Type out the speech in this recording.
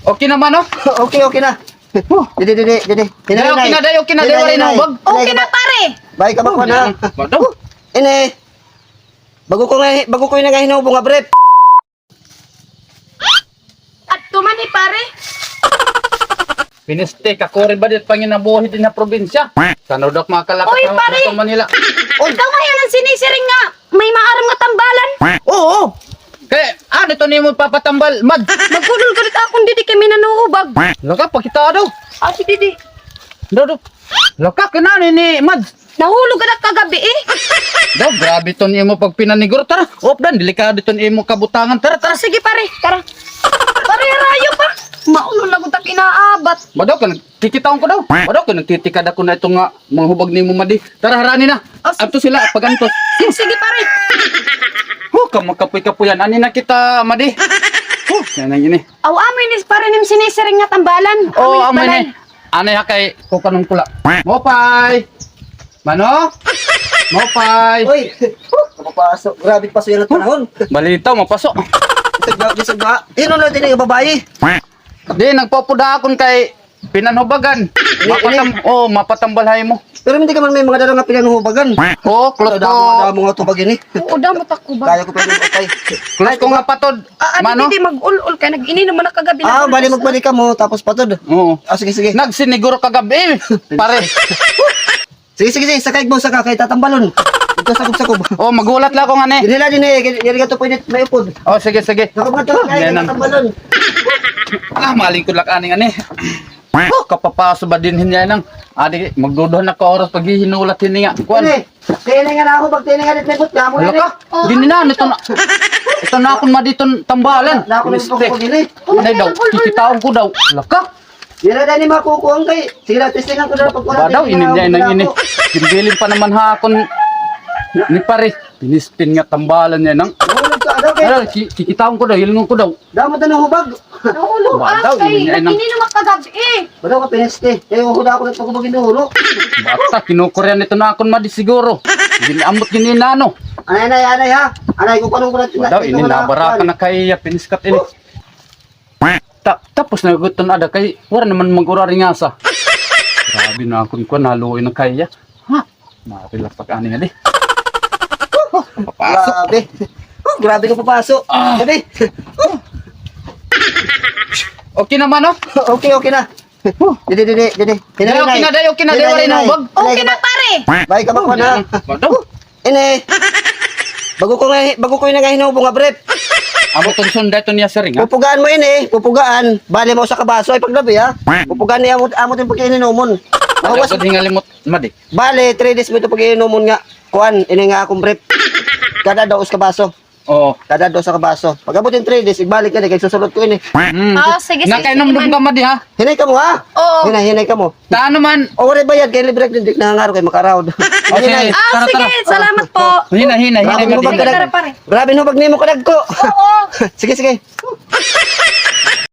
Okay naman, no? Okay na. Dede. Day, okay na, day. Okay na, day. Wala na hubag. Okay na pare. Bye ka ba ko na. Badaw. Ine. Bago ko yung nagahinubong nga brep. At tumani pare. Piniste, kakori ba dit panginabuhi din na probinsya? Sana daw makalakat Oy, pare. sa Manila. Ikaw nga yan ang sinisiring nga. May maaram nga tambalan. Oo. Kaya, dito niyo mo papatambal, mad. Magpudol ka dito akong didi kami nanuhubag. Laka, pakita daw. Si didi. Daw. Laka, kinani ni mad. Nahulog ka na kagabi eh. Daw, grabe to niyo mo pag pinaniguro. Tara, dan, delikado to niyo mo kabutangan. Tara. Sige pare, tara. Pare, rayo pa. Maulo na ko ta kinaabat. Badaw ka, kikitaon ko daw. Badaw ka, nagtitikad ako na itong mga hubag ni mo, madi. Tara, harani na. Ato sila, pagantos. Sige pare. Kamakapoy-kapoyan. Ani na kita, madi. Yan ang ini. Aw amin is pare nim sinisiring nga tambalan. Oo, Amin amoy balay. ni. Anay ha kay kukanong pula. Mopay! Mano? Mopay! Uy. Kapapasok. Grabe paso yan at panahon. Balitaw, mapasok. Sagba. Ino na din yung babae. Di, nagpapuda akon kay pinanhubagan. Mapatambalahay mo. Pero hindi ka man may mga dalaw nga pinanuhubagan. Oo, close ko. Damo nga tubagin eh. Oo daw matakbo ba. Kaya ko pa yung okay. Close ko nga patod. Mano? Hindi mag-ul-ul ka nag-ininom mo na kagabi. Bali magbalik ka mo tapos patod. Oo. Sige. Nagsiniguro kagabi, pare. Sige. Sakay mo saka kay tatambalon. Ito sakob. Oh, magulat lang ako nga ni. Dinila din eh. Dili ka to pwede may upod. Oh, sige. Sakop nga to kay Yan ang- tatambalon. Malingkod lang ani nga ni. Kapapaso ba din hinya nang adi magduduhan na ka oras pag hinulat hini nga. Kuan. Tene nga na ako pag tene nga dit may put mo Wala ka? Dini na, ito na. Ito na akong maditon tambalan. Na ako nang pagko dili. Inay daw, kikitaon ko daw. Wala ka? Dili na ni makukuang kay. Sige na testingan ko na pag wala. Ba daw, inindiay nang ini. Kinbilin pa naman hakon ni pare. Pinispin nga tambalan niya nang. Nahulog ka daw kay. Ano, kikitaon ko daw, hilingon ko daw. Damo ta nang hubag. Nahulog Ba daw, kay inindiay nang. nag-ininom ka kagabi eh. Badaw ka pineste. Kaya huda ako nagpagubagin ng hulo. Bata, kinukuryan ito na akong madi siguro. Ginamot gininano. Anay ha. Anay ko kanong kulat. Ba daw, ininabara ka na kay piniskat ini. Tapos naguton ada kay wala naman mag-urari nga sa. Grabe na akong ko naluoy na kaya. Ha? Marila pag ani nga di. Papasok. Grabe. Grabe ka papasok. Grabe. Okay naman, no? Okay na. Dede. Okay na, day. Okay na, day. Wala na hubag. Okay na pare. Bye ka ba ko na. Badaw. Ine. Bago ko yung nagahinubong nga brep. Amo tong sunday to niya sering, ha? Pupugaan mo ini, pupugaan. Bali mo sa kabaso ay paglabi ha. Pupugaan niya amo din pagkininumon. Ako sa hingalimot, madi. Bali 3 days mo ito pagkininumon nga. Kuan, ini nga akong brep. Kada daos kabaso. Oo. Kada daos sa kabaso. Pag abutin 3 days, igbalik ka na kay susulod ko ini. Sige. Nakainom-dum ka, madi, ha? Hinay ka mo ha? Oo. Hinay ka mo. Taano man? O wala bayad kay libre din dik nangangaro kay makarawd. Okay. Tara. Sige, salamat po. Hina, Grabe mo madi. ba Sige, tara pare. Grabe no pag nimo kadag ko. Oo. Sige.